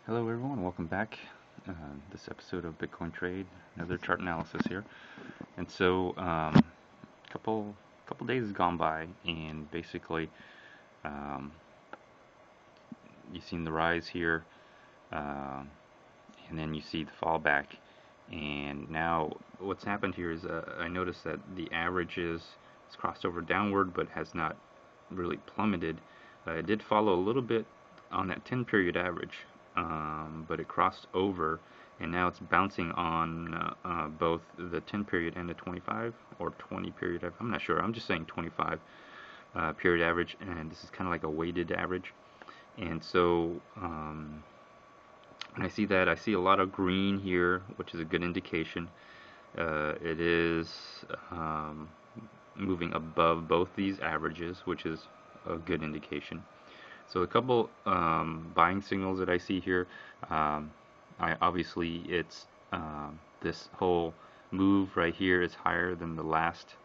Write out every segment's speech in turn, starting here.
Hello everyone, welcome back. This episode of Bitcoin Trade, another chart analysis here. And so, couple days has gone by, and basically, um, you've seen the rise here, uh, and then you see the fallback. And now, what's happened here is I noticed that the averages has crossed over downward, but has not really plummeted. It did follow a little bit on that 10-period average, but it crossed over, and now it's bouncing on both the 10-period and the 25 or 20-period. I'm not sure. I'm just saying 25 period average, and this is kind of like a weighted average. And so when I see that, I see a lot of green here, which is a good indication. It is um, moving above both these averages, which is a good indication. So a couple buying signals that I see here. Obviously it's this whole move right here is higher than the last.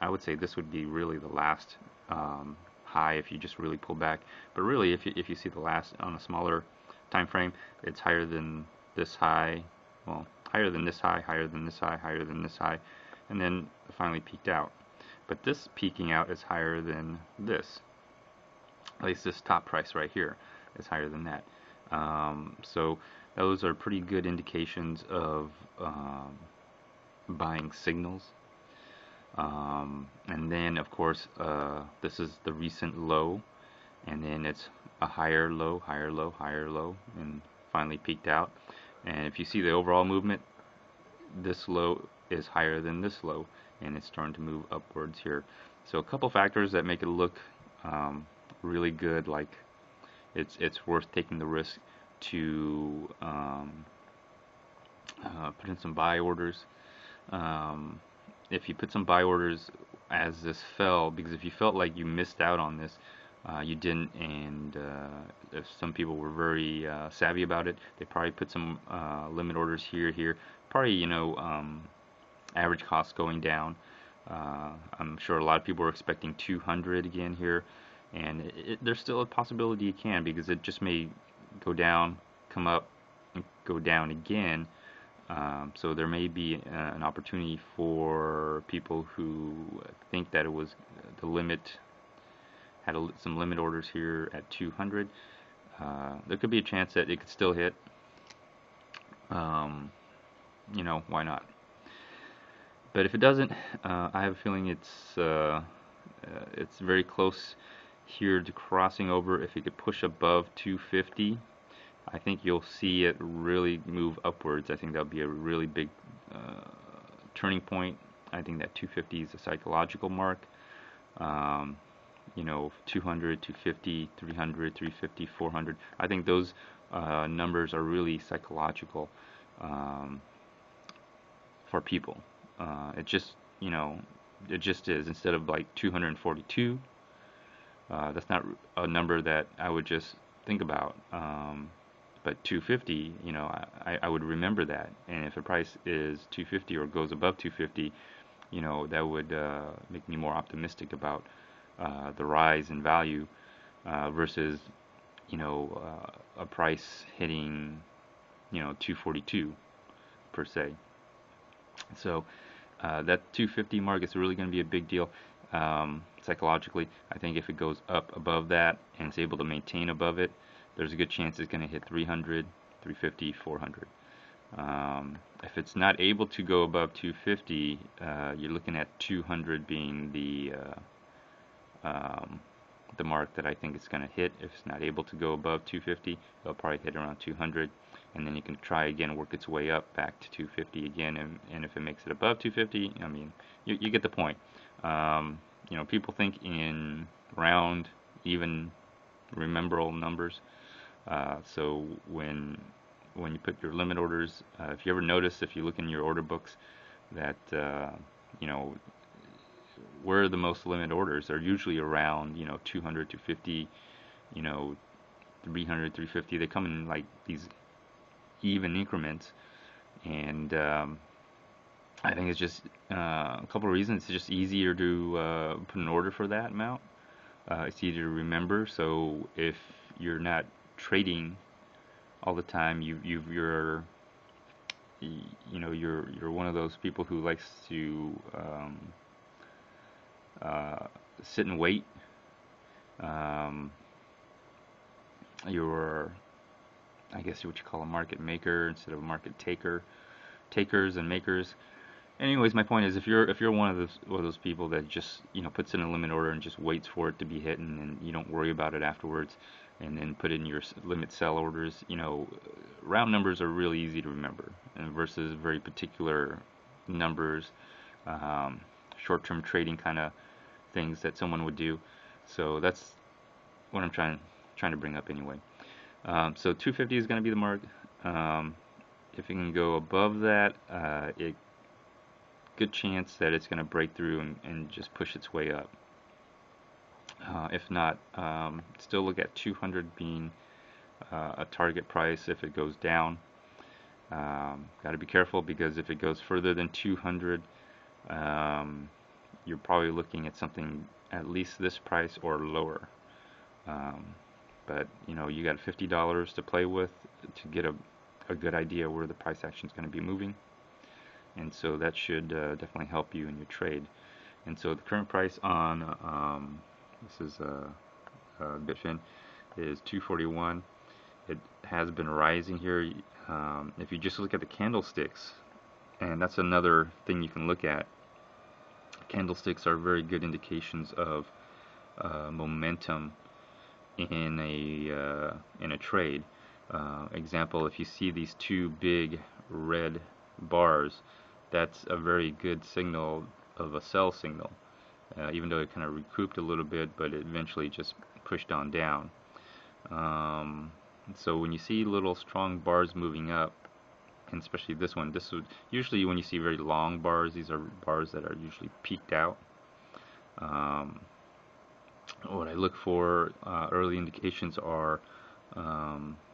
I would say this would be really the last high if you just really pull back. But really, if you see the last on a smaller time frame, it's higher than this high. Well, higher than this high, higher than this high, higher than this high, and then finally peaked out. But this peaking out is higher than this. At least this top price right here is higher than that. So those are pretty good indications of buying signals. And then, of course, this is the recent low, and then it's a higher low, higher low, higher low, and finally peaked out. And if you see the overall movement, this low is higher than this low, and it's starting to move upwards here. So a couple factors that make it look really good, like it's worth taking the risk to put in some buy orders. Um, if you put some buy orders as this fell, because if you felt like you missed out on this, you didn't, and if some people were very savvy about it, they probably put some limit orders here, probably, average cost going down. I'm sure a lot of people are expecting 200 again here, and there's still a possibility it can, because it just may go down, come up, and go down again. So there may be an opportunity for people who think that it was the limit, had some limit orders here at 200. There could be a chance that it could still hit. Um, why not? But if it doesn't, I have a feeling it's very close here to crossing over. If it could push above 250, I think you'll see it really move upwards. I think that'll be a really big turning point. I think that 250 is a psychological mark. 200, 250, 300, 350, 400. I think those numbers are really psychological um, for people. It just, it just is. Instead of like 242, that's not a number that I would just think about. But 250, I would remember that. And if the price is 250 or goes above 250, that would make me more optimistic about the rise in value versus, a price hitting, 242 per se. So that 250 mark is really going to be a big deal psychologically. I think if it goes up above that and it's able to maintain above it, there's a good chance it's going to hit 300, 350, 400. If it's not able to go above 250, you're looking at 200 being the mark that I think it's going to hit. If it's not able to go above 250, it'll probably hit around 200, and then you can try again, work its way up back to 250 again, and if it makes it above 250, I mean, you get the point. People think in round, even, rememberable numbers. So when you put your limit orders, if you ever notice, if you look in your order books, that you know where are the most limit orders? They're usually around 200 to 50, you know 300, 350. They come in like these even increments, and I think it's just a couple of reasons. It's just easier to put an order for that amount. It's easier to remember. So if you're not trading all the time. You're one of those people who likes to uh, sit and wait. Um, you're, I guess, what you call a market maker instead of a market taker. Takers and makers. Anyways, my point is, if you're one of those people that just puts in a limit order and just waits for it to be hit, and then you don't worry about it afterwards, and then put in your limit sell orders. Round numbers are really easy to remember, and versus very particular numbers, um, short-term trading kind of things that someone would do. So that's what I'm trying to bring up anyway. So 250 is going to be the mark. Um, if it can go above that, good chance that it's going to break through and just push its way up. If not, still look at 200 being a target price if it goes down. Got to be careful, because if it goes further than 200, you're probably looking at something at least this price or lower. Um, but you got $50 to play with to get a good idea where the price action is going to be moving, and so that should definitely help you in your trade. And so the current price on this is Bitfin is 241. It has been rising here. If you just look at the candlesticks, and that's another thing you can look at. Candlesticks are very good indications of momentum in a trade. Example, if you see these two big red bars, that's a very good signal of a sell signal. Even though it kind of recouped a little bit, but it eventually just pushed on down. So when you see little strong bars moving up, and especially this one, this would usually, when you see very long bars, these are bars that are usually peaked out. What I look for early indications are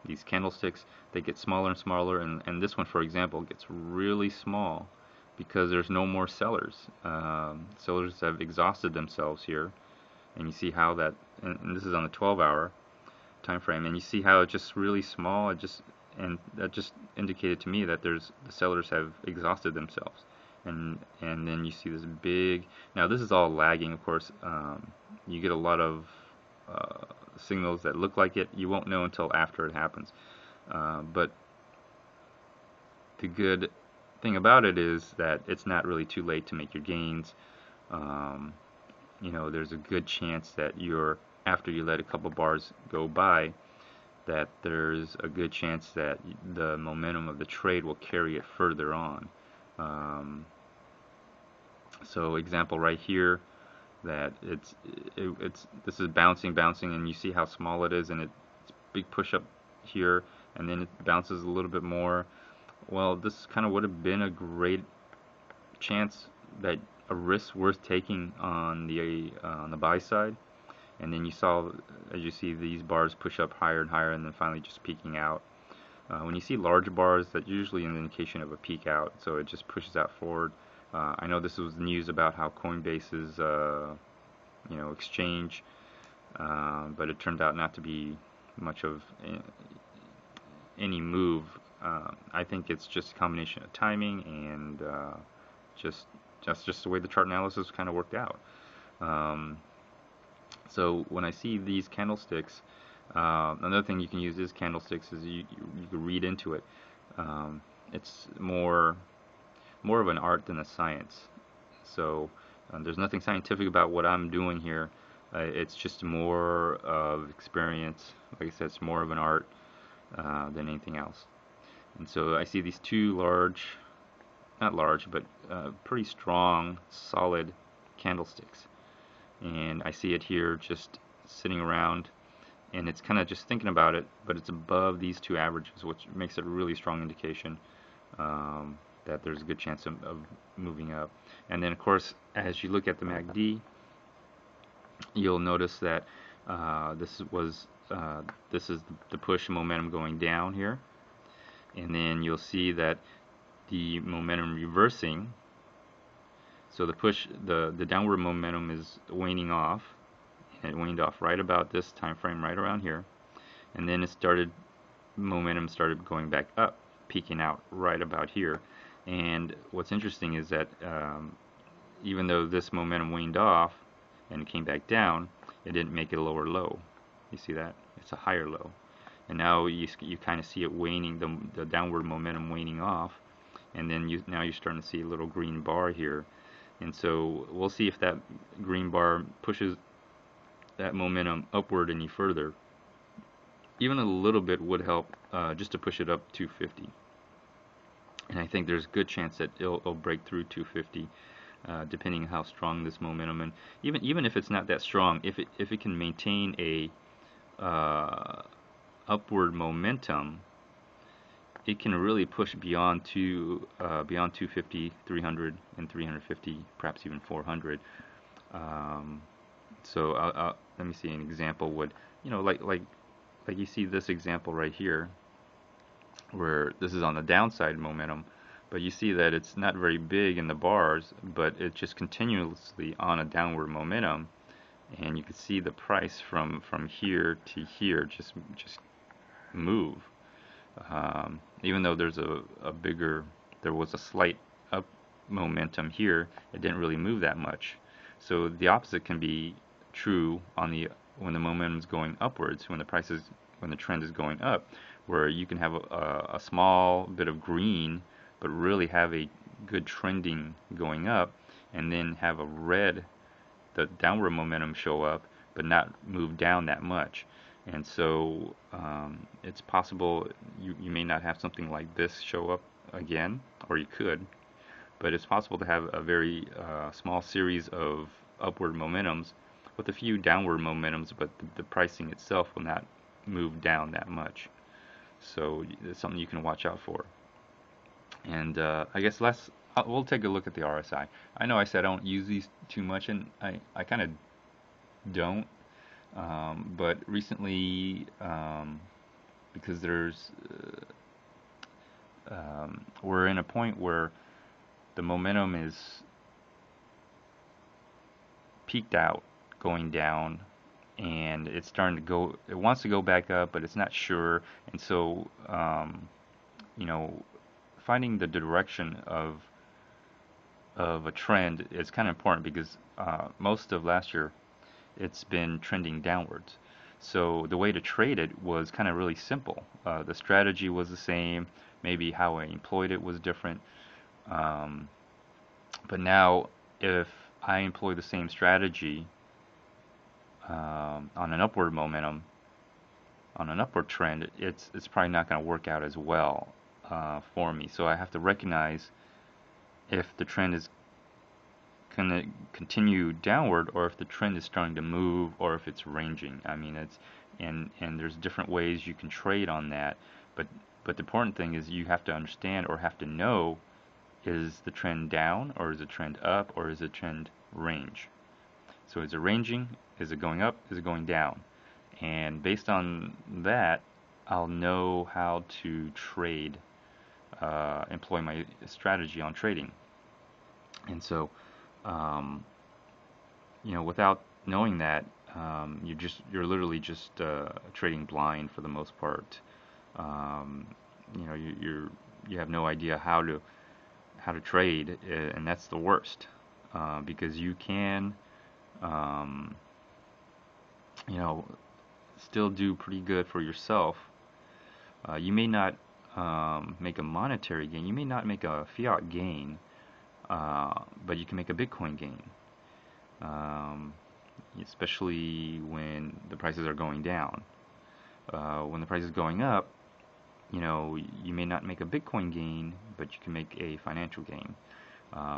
these candlesticks. They get smaller and smaller, and this one, for example, gets really small because there's no more sellers. Sellers have exhausted themselves here, and you see how that, and this is on the 12-hour time frame, and you see how it's just really small. And that just indicated to me that the sellers have exhausted themselves, and then you see this big. Now this is all lagging, of course. You get a lot of signals that look like it. You won't know until after it happens. But the good thing about it is that it's not really too late to make your gains. There's a good chance that after you let a couple bars go by, that there's a good chance that the momentum of the trade will carry it further on. So example right here, that this is bouncing, and you see how small it is, and it's big push up here, and then it bounces a little bit more. Well, this kind of would have been a great chance, that a risk worth taking on the buy side. And then you saw, as you see, these bars push up higher and higher, and then finally just peaking out. When you see large bars, that's usually an indication of a peak out, so it just pushes out forward. I know this was news about how Coinbase's exchange, but it turned out not to be much of any move. I think it's just a combination of timing and that's just the way the chart analysis kind of worked out. So when I see these candlesticks, another thing you can use is candlesticks is you can read into it. It's more of an art than a science. So there's nothing scientific about what I'm doing here. It's just more of experience. Like I said, it's more of an art than anything else. And so I see these two not large, but pretty strong, solid candlesticks. And I see it here just sitting around, and it's kind of just thinking about it, but it's above these two averages, which makes it a really strong indication that there's a good chance of moving up. And then of course, as you look at the MACD, you'll notice that this is the push momentum going down here, and then you'll see that the momentum reversing. So the downward momentum is waning off, and it waned off right about this time frame, right around here, and then it started momentum started going back up, peaking out right about here. And what's interesting is that even though this momentum waned off and came back down, it didn't make it a lower low. You see that? It's a higher low. And now you kind of see it waning, the downward momentum waning off, and then now you're starting to see a little green bar here. And so we'll see if that green bar pushes that momentum upward any further. Even a little bit would help, just to push it up 250. And I think there's a good chance that it'll break through 250, depending on how strong this momentum. And even if it's not that strong, if it can maintain a upward momentum, it can really push beyond 250, 300, and 350, perhaps even 400. So let me see an example. Would like you see this example right here, where this is on the downside momentum, but you see that it's not very big in the bars, but it's just continuously on a downward momentum, and you can see the price from here to here just move. Even though there was a slight up momentum here, it didn't really move that much. So the opposite can be true when the momentum is going upwards, when the trend is going up, where you can have a small bit of green, but really have a good trending going up, and then have the downward momentum show up, but not move down that much. And so it's possible you may not have something like this show up again, or you could, but it's possible to have a very small series of upward momentums with a few downward momentums, but the pricing itself will not move down that much. So it's something you can watch out for. And I guess we'll take a look at the RSI. I know I said I don't use these too much, and I kind of don't. But recently, because we're in a point where the momentum is peaked out, going down, and it's starting to go. It wants to go back up, but it's not sure. And so, finding the direction of a trend is kind of important, because most of last year it's been trending downwards. So the way to trade it was kind of really simple. The strategy was the same. Maybe how I employed it was different. But now, if I employ the same strategy on an upward momentum, on an upward trend, it's probably not going to work out as well for me. So I have to recognize if the trend is going to continue downward, or if the trend is starting to move, or if it's ranging. I mean, and there's different ways you can trade on that, but the important thing is you have to understand, or have to know, is the trend down, or is the trend up, or is the trend range? So is it ranging? Is it going up? Is it going down? And based on that, I'll know how to trade, employ my strategy on trading. And so, without knowing that, you're literally just trading blind for the most part. You have no idea how to trade, and that's the worst, because you can, still do pretty good for yourself. You may not make a monetary gain. You may not make a fiat gain, but you can make a Bitcoin gain, especially when the prices are going down. When the price is going up, you may not make a Bitcoin gain, but you can make a financial gain.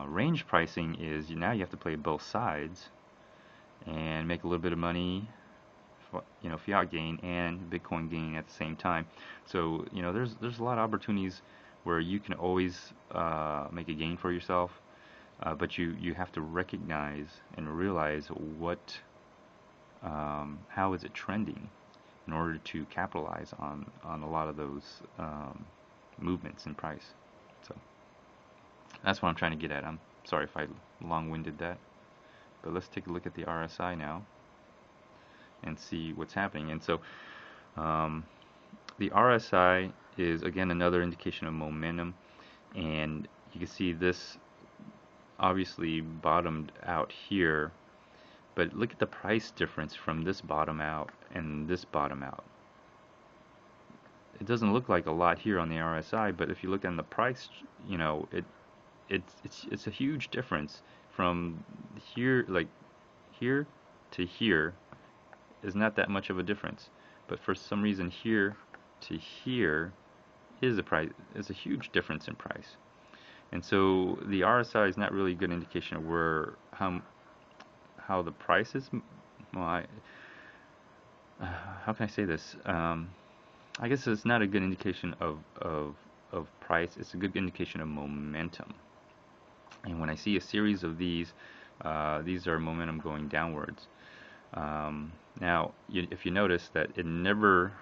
Range pricing is now you have to play both sides and make a little bit of money, fiat gain and Bitcoin gain at the same time. So there's a lot of opportunities where you can always make a gain for yourself, but you have to recognize and realize how is it trending in order to capitalize on a lot of those movements in price. So that's what I'm trying to get at. I'm sorry if I long-winded that, but let's take a look at the RSI now and see what's happening. And so the RSI is again another indication of momentum, and you can see this obviously bottomed out here, but look at the price difference from this bottom out and this bottom out. It doesn't look like a lot here on the RSI, but if you look on the price, it's a huge difference from here, like here to here is not that much of a difference, but for some reason here to here is a huge difference in price. And so the RSI is not really a good indication of where how the price is. Well, how can I say this? I guess it's not a good indication of price. It's a good indication of momentum. And when I see a series of these are momentum going downwards. Now, if you notice that it never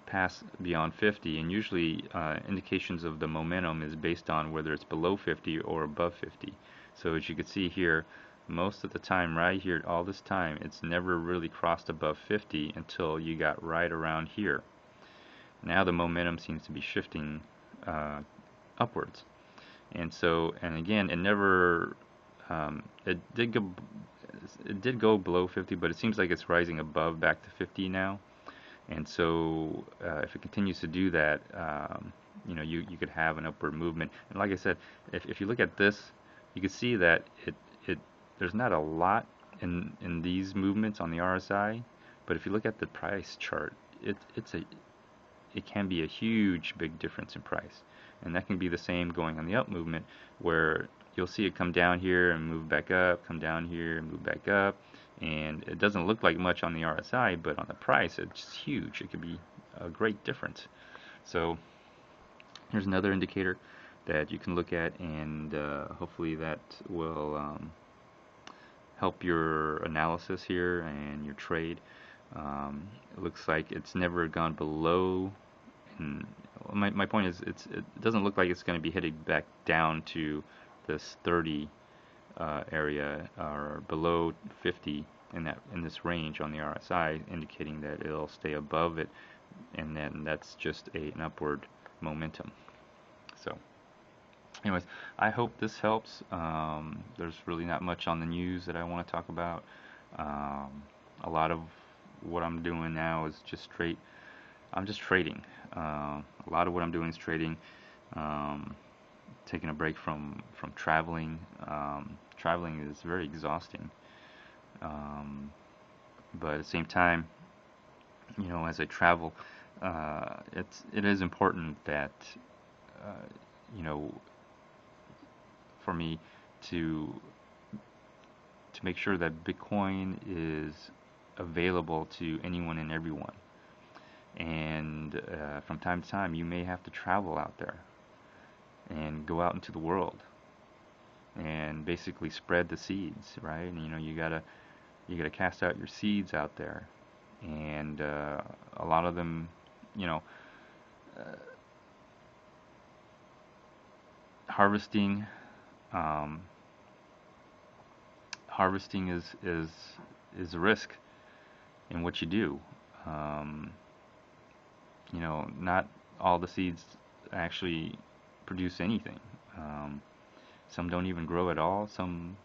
passed beyond 50, and usually indications of the momentum is based on whether it's below 50 or above 50. So as you can see here, most of the time right here, all this time, it's never really crossed above 50 until you got right around here. Now the momentum seems to be shifting upwards. And so, and again, it never, it did go below 50, but it seems like it's rising above back to 50 now. And so, if it continues to do that, you could have an upward movement. And like I said, if you look at this, you can see that there's not a lot in these movements on the RSI, but if you look at the price chart, it can be a huge big difference in price. And that can be the same going on the up movement, where you'll see it come down here and move back up, come down here and move back up, and it doesn't look like much on the RSI, but on the price it's huge. It could be a great difference. So here's another indicator that you can look at, and hopefully that will help your analysis here and your trade. It looks like it's never gone below, and my point is it doesn't look like it's going to be heading back down to this 30 area or below 50 in this range on the RSI, indicating that it'll stay above it, and then that's just an upward momentum. So anyways, I hope this helps. There's really not much on the news that I want to talk about. A lot of what I'm doing now is I'm just trading. A lot of what I'm doing is trading. Taking a break from traveling. Traveling is very exhausting. But at the same time, as I travel, it is important that for me to make sure that Bitcoin is available to anyone and everyone. And from time to time, you may have to travel out there and go out into the world and basically spread the seeds, right? And you gotta cast out your seeds out there, and a lot of them, harvesting is a risk in what you do. Not all the seeds actually produce anything. Some don't even grow at all. Some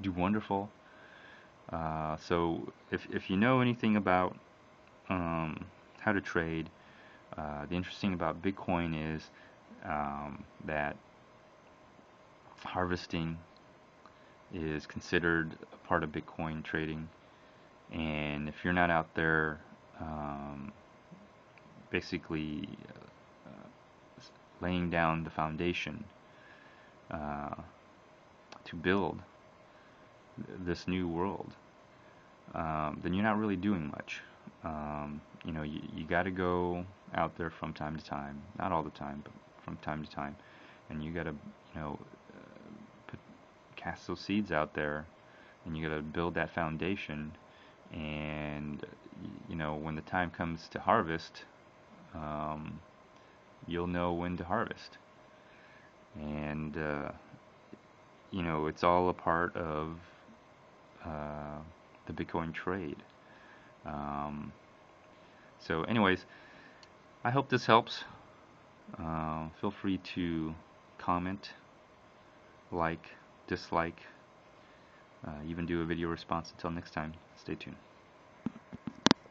do wonderful. So if you know anything about how to trade, the interesting about Bitcoin is that harvesting is considered a part of Bitcoin trading. And if you're not out there basically laying down the foundation to build this new world, then you're not really doing much. You got to go out there from time to time, not all the time, but from time to time, and you got to cast those seeds out there, and you got to build that foundation. And when the time comes to harvest, you'll know when to harvest. And it's all a part of the Bitcoin trade. So anyways, I hope this helps. Feel free to comment, like, dislike, even do a video response. Until next time, stay tuned.